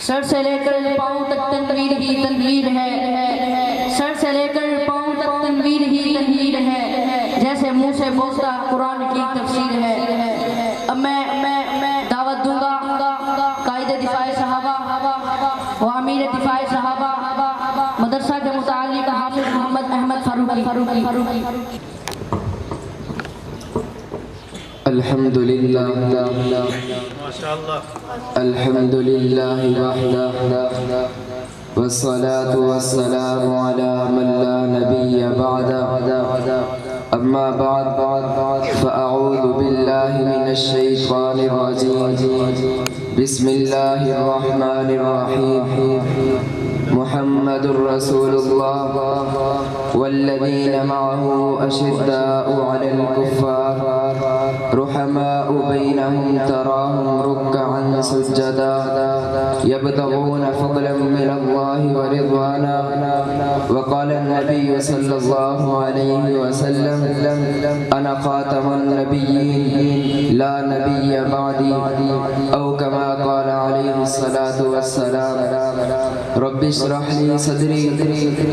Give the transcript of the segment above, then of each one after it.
سر سے لے کر پاؤں تک تنویر ہی تنویر ہے، سر سے لے کر پاؤں تک تنویر ہی تنویر ہے، جیسے منہ سے بولتا قرآن کی تفسیر ہے۔ اب میں دعوت دوں گا قائد دفاع صحابہ و امیر دفاع صحابہ مدرسہ کے متعلق حافظ محمد احمد فاروقی۔ الحمد للہ الحمد للہ وحدہ والصلاة والسلام على من لا نبي بعد اما بعد فاعوذ باللہ من الشیطان الرجیم بسم اللہ الرحمن الرحیم محمد رسول اللہ والذین معه اشداء علی الکفار رحماء بینہم تراہم رکعا سجدا یبتغون فضلا من اللہ ورضوانا وقال النبی صلی اللہ علیہ وسلم انا خاتم النبیین لا نبی بعدی او کما قال علیہ الصلاة والسلام رب اشرح لي صدري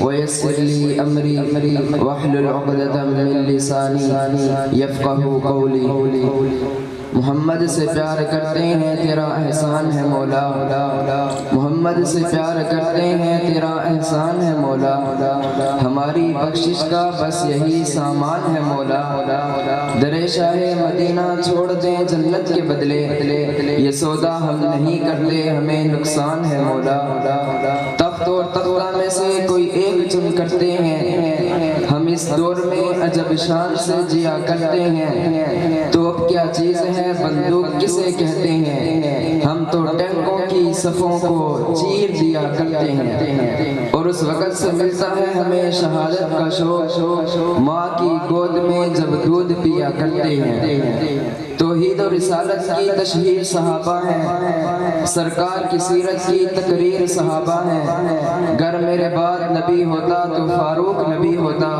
ويسر لي امري واحلل عقدة من لساني يفقهوا قولي محمد سے پیار کرتے ہیں تیرا احسان ہے مولا، محمد سے پیار کرتے ہیں تیرا احسان ہے مولا، ہماری بخشش کا بس یہی سامان ہے مولا، در شاہ مدینہ چھوڑ دیں جنت کے بدلے، یہ سودا ہم نہیں کرتے ہمیں نقصان ہے مولا، تخت اور تختہ میں سے کوئی ایک چن کرتے ہیں، ہم اس دور میں عجب شان سے جیا کرتے ہیں، تو اب کیا چیز ہے بندوق کسے کہتے ہیں، ہم تو ٹینکوں کی صفوں کو چیر دیا کرتے ہیں، اور اس وقت سے ملتا ہے ہمیں شہادت کا شوق، ماں کی گود میں جب دودھ پیا کرتے ہیں، توحید و رسالت کی تشہیر صحابہ ہے، سرکار کی سیرت کی تقریر صحابہ ہے، گر میرے بعد نبی ہوتا تو فاروق نبی ہوتا،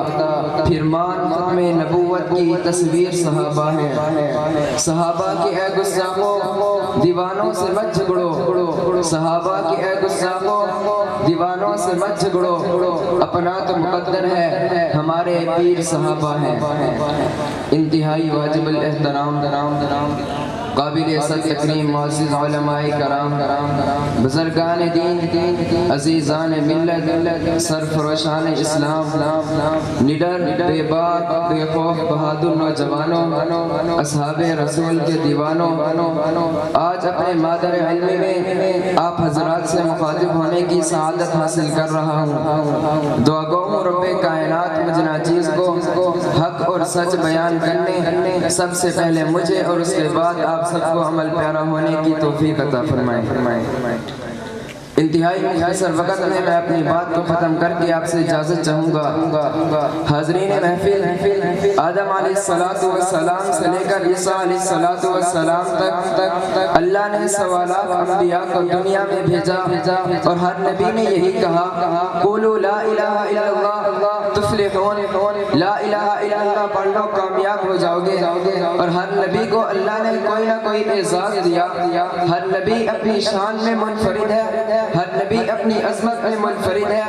پھر مان ختم نبوت کی تصویر صحابہ ہے، صحابہ کی اے گستاخوں دیوانوں سے مت جھگڑو، صحابہ کی اے گستاخوں دیوانوں سے مت جھگڑو، اپنا تو مقدر ہے ہمارے پیر صحابہ ہیں، انتہائی واجب الاحترام قابل صد تکریم معزز علماء کرام، بزرگان دین، عزیزان ملت، سرفروشان اسلام، نڈر بے باک بے خوف بہادر نوجوانوں، اصحاب رسول کے دیوانوں، آج اپنے مادر علمی میں آپ حضرات سے مخاطب ہونے کی سعادت حاصل کر رہا ہوں، دعا گو ہوں رب کائنات مجھ ناچیز کو حق اور سچ بیان کرنے، سب سے پہلے مجھے اور اس کے بعد آپ سب کو عمل پیارا ہونے کی توفیق عطا فرمائے۔ انتہائی مختصر وقت میں اپنی بات کو ختم کر کے آپ سے اجازت چاہوں گا۔ حاضرین محفل، آدم علیہ السلام سے لے کر عیسیٰ علیہ السلام تک اللہ نے سوالات انبیاء کو دنیا میں بھیجا، اور ہر نبی نے یہی کہا قولوا لا الہ الا اللہ تفلحون، لا الہ الا اللہ پڑھ لو کامیاب ہو جاؤ گے، اور ہر نبی کو اللہ نے کوئی نہ کوئی اعزاز دیا، ہر نبی اپنی شان میں منفرد ہے، ہر نبی اپنی عظمت میں منفرد ہے،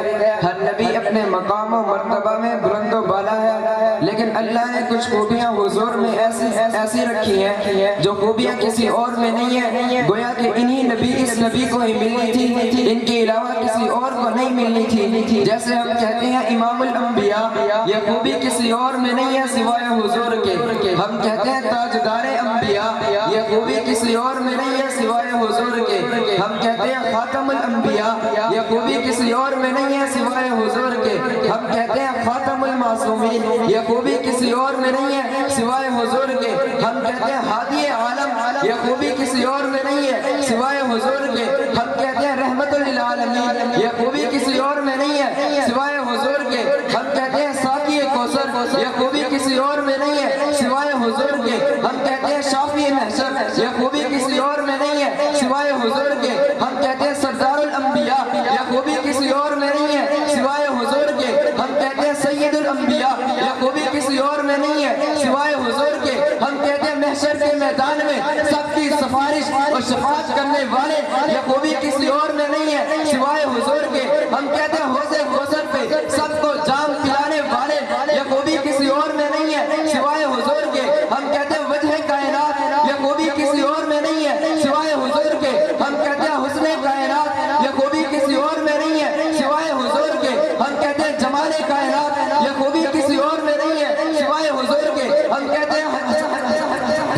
ہر نبی اپنے مقام و مرتبہ میں بلند و بالا ہے، لیکن اللہ نے کچھ خوبیاں حضور میں ایسی رکھی ہیں جو خوبیاں کسی اور میں نہیں ہیں، گویا کہ انہی نبی اس نبی کو ہی ملنی تھی، ان کے علاوہ کسی اور کو نہیں ملنی تھی، جیسے ہم کہتے ہیں امام الانبیاء، یہ خوبی کسی اور میں نہیں ہے سوائے حضور کے، ہم کہتے ہیں تاجدار انبیاء، یہ خوبی کسی اور میں نہیں ہے سوائے حضور کے، ہم کہتے ہیں خاتم الانبیاء، یہ خوبی کسی اور میں نہیں ہے سوائے حضور کے، ہم کہتے ہیں خاتم المعصومین، یہ خوبی کسی اور میں نہیں ہے سوائے حضور کے، ہم کہتے ہیں ہادی عالم، یہ خوبی کسی اور میں نہیں ہے سوائے حضور کے، ہم کہتے ہیں رحمت للعالمین، یہ خوبی کسی اور میں نہیں ہے سوائے حضور کے، ہم کہتے ہیں ساقی کوثر، یہ خوبی کسی اور میں نہیں ہے سوائے حضور کے، ہم کہتے ہیں شافی محشر، یہ خوبی کسی اور میں نہیں ہے سوائے حضور کے، ہم کہتے ہیں سردار الانبیاء، یہ خوبی کسی اور میں نہیں ہے سوائے حضور کے، ہم کہتے ہیں سید الانبیاء، یہ خوبی کسی اور میں نہیں ہے سوائے حضور کے، ہم کہتے ہیں محشر کے میدان میں سب کی سفارش اور شفاعت کرنے والے یہ خوبی کسی اور میں نہیں ہے سوائے حضور کے ہم کہتے ہیں حوض کوثر پہ سب کو جام پلانے والے یہ خوبی کسی اور میں نہیں ہے سوائے حضور کے ہم کہتے ہیں وجہ کائنات یہ خوبی کسی اور میں نہیں ہے سوائے حضور کے ہم کہتے ہیں حسن کائنات یہ خوبی کسی اور میں نہیں ہے سوائے حضور کے ہم کہتے ہیں جمال کائنات یہ خوبی کسی اور میں نہیں ہے سوائے حضور کے ہم کہتے ہیں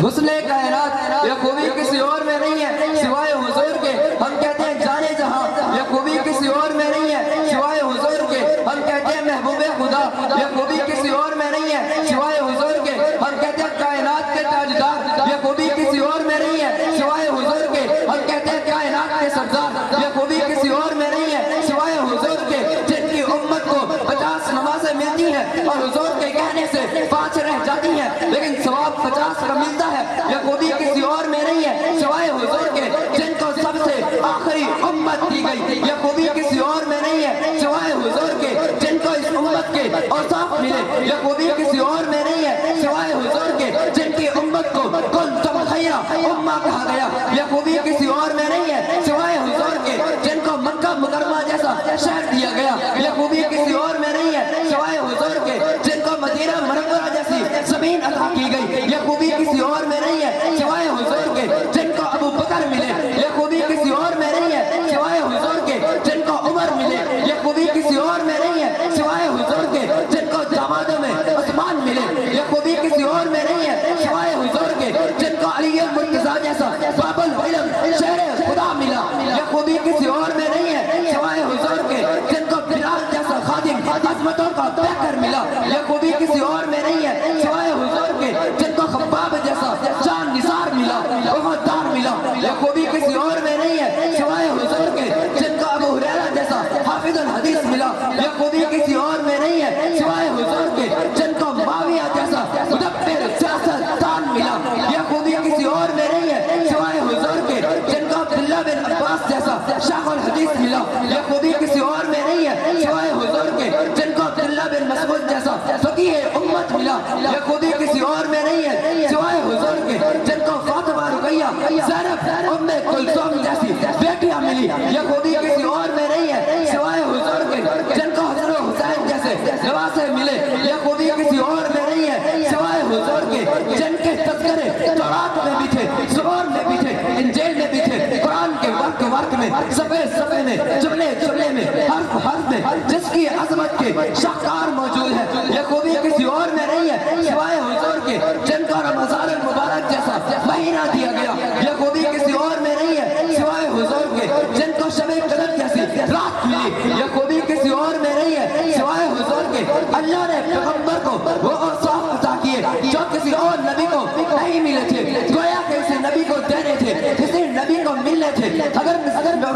حسن کائنات یہ خوبی کسی اور میں نہیں ہے سوائے حضور کے ہم کہتے ہیں جانے جہاں یہ خوبی کسی اور میں نہیں ہے سوائے حضور کے ہم کہتے ہیں محبوب خدا یہ خوبی کسی اور میں نہیں ہے سوائے حضور کے ہم کہتے ہیں کائنات کے تاجدار یہ خوبی کسی اور میں نہیں ہے سوائے حضور کے ہم کہتے ہیں کائنات کے سردار یہ خوبی کسی اور میں نہیں ہے سوائے حضور کے جن کی امت کو 50 نمازیں ملتی ہیں اور حضور کے کہنے سے 5 رہ جاتی ہیں لیکن ثواب 50 کا ملتا ہے یہ خوبی کسی اور میں نہیں ہے سوائے حضور کے جن کو سب سے آخری امت دی گئی یہ خوبی کسی اور میں نہیں ہے سوائے حضور کے جن کو اس امت کے اوصاف ملے یہ خوبی کسی اور میں نہیں ہے سوائے حضور کے جن کی امت کو کنتم خیر امہ کہا گیا یہ خوبی کسی اور میں نہیں ہے سوائے حضور کے جن کو مکہ مکرمہ جیسا شہر دیا گیا یہ خوبی کسی اور میں نہیں ہے سوائے حضور کے جن کو مدینہ منورہ جیسی زمین عطا کی گئی یہ خوبی کسی اور میں نہیں ہے سوائے حضور کے جن کو ابو بکر ملے یہ خوبی کسی اور میں نہیں ہے سوائے حضور کے جن کو عمر ملے یہ خوبی کسی اور میں نہیں ہے سوائے حضور کے جن کو دامادوں میں عثمان ملے یہ خوبی کسی اور میں نہیں ہے سوائے حضور کے جن کو علی المرتضیٰ جیسا باب العلم شہر خدا ملا یہ خوبی کسی اور میں نہیں ہے سوائے حضور کے جن کو بلال جیسا خادم عظمتوں کا پیکر ملا یہ خوبی کسی اور میں نہیں ہے سوائے حضور کے جن کو خباب جیسا جان نثار ملا وفادار ملا یہ خوبی کسی اور میں نہیں ہے سوائے حضور کے جن کو ابو ہریرہ جیسا حافظ الحدیث ملا یہ خوبی کسی اور میں نہیں ہے سوائے حضور کے جن کو معاویہ جیسا مدبر سیاست دان ملا یہ خوبی کسی اور میں نہیں ہے سوائے حضور کے جن کو عبداللہ بن عباس جیسا شیخ الحدیث ملا یہ خوبی کسی اور میں نہیں ہے سوائے حضور کے جن کو عبداللہ بن مسعود جیسا فقیہ امت ملا یہ خوبی کسی اور میں نہیں ہے سوائے حضور کے جن کو فاطمہ رقیہ زینب ام کلثوم جیسی بیٹیاں ملی یہ خوبی کسی اور میں نہیں ہے سوائے حضور کے جن کو حسن و حسین جیسے نواسے ملے یہ خوبی کسی اور میں نہیں ہے سوائے حضور کے جن کے تذکرے تورات میں بھی تھے زبور میں بھی تھے انجیل میں بھی تھے قرآن کے ورق میں صفحے میں جملے میں حرف میں جس کی عظمت کے شاہکار موجود ہے یہ خوبی کسی اور میں نہیں ہے سوائے حضور کے جن کو رمضان المبارک جیسا مہینہ دیا گیا یہ خوبی کسی اور میں نہیں ہے سوائے حضور کے جن کو شب قدر جیسی رات ملی یہ خوبی کسی اور میں نہیں ہے سوائے حضور کے اللہ نے پیغمبر کو وہ اوصاف عطا کیے جو کسی اور نبی کو نہیں ملے تھے گویا کہ کسی نبی کو دینے تھے کسی نبی کو ملنے تھے اگر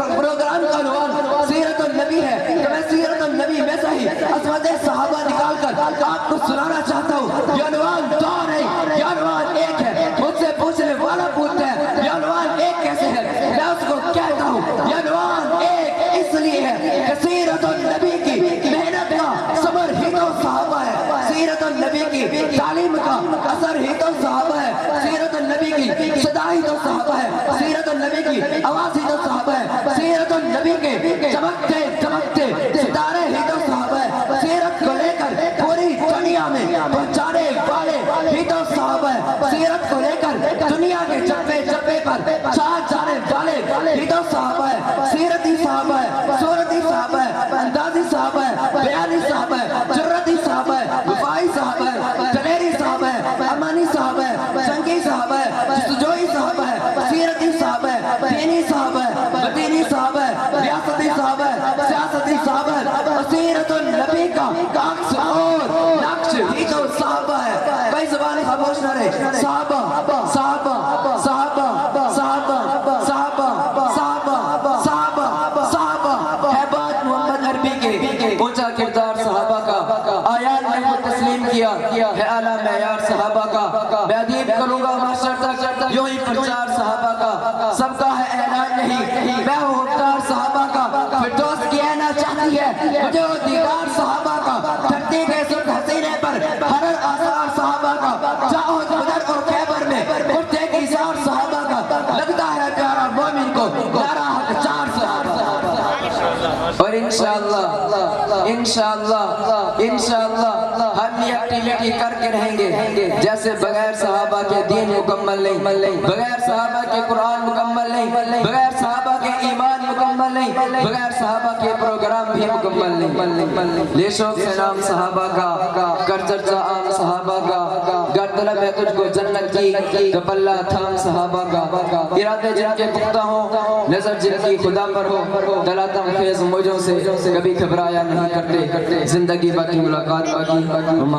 پروگرام کا عنوان سیرت النبی ہے تو میں سیرت النبی میں سے ہی عظمت صحابہ نکال کر آپ کو سنانا چاہتا ہوں یہ عنوان دو نہیں یہ عنوان ایک ہے مجھ سے پوچھنے والا پوچھتا ہے یہ عنوان ایک کیسے ہے میں اس کو کہتا ہوں یہ عنوان ایک اس لیے ہے کہ سیرت النبی کی محنت کا صبر ہی تو صحابہ ہے سیرت النبی کی تعلیم کا اثر ہی تو صحابہ ہے سیرت النبی کی صدا ہی تو صحابہ ہے سیرت النبی کی آواز ہی تو صحابہ ہے سیرت النبی کے چمکتے ستارے ہی تو صحابہ ہے سیرت کو لے کر پوری دنیا میں پہنچانے والے ہی تو صحابہ ہے سیرت کو لے کر دنیا کے چپے پر چاہ جانے والے ہی تو صحابہ ہے سیرت ہی صحابہ ہے صورت ہی صحابہ ہے اندازی صحابہ ہے بیانی صحابہ ہے جرتی صحابہ ہے وفائی صحابہ ہے دلیری صحابہ ہے امانی صحابہ ہے جنگی صحابہ ہے جستجوئی صحابہ ہے سیرتی صحابہ ہے دینی صحابہ ہے مدینی صحابہ ہے ریاستی صحابہ ہے سیاستی صحابہ ہے سیرت النبی کا عکس اور نقش ہی تو صحابہ ہے کئی زبانیں خاموش نہ رہے صحابہ صحابہ صحابہ صحابہ صحابہ صحابہ صحابہ صحابہ ہے بات محمد عربی کے اونچا کردار صحابہ کا آیات نے وہ تسلیم کیا ہے اعلیٰ معیار صحابہ کا میں ادیب کروں گا معاشر تک یوں ہی پرچار صحابہ کا سب کا ہے اعلان نہیں میں ہوں مختار صحابہ کا فردوس کی اینا چاہتی ہے مجھے وہ دیدار صحابہ کا دھرتی کے سب حسینے پر ہر آثار صحابہ کا جاؤ بدر اور خیبر میں اٹھتے کی سار صحابہ کا لگتا ہے پیارا اور انشاءاللہ ہم یہ ایکٹیویٹی کر کے رہیں گے. جیسے بغیر صحابہ کے دین مکمل نہیں، بغیر صحابہ کے قرآن مکمل نہیں، بغیر صحابہ کے ایمان مکمل نہیں، بغیر صحابہ کے پروگرام بھی مکمل نہیں. لے شوق سے نام صحابہ کا، کر چرچا عام صحابہ کا، گر طلب ہے تجھ کو جنت کی تو پلہ تھام صحابہ کا. ارادے جن کے پختہ ہوں، نظر جن کی خدا پر ہو، دلاتم خیز موجوں سے کبھی گھبرایا نہیں کرتے. زندگی باقی ملاقات باقی.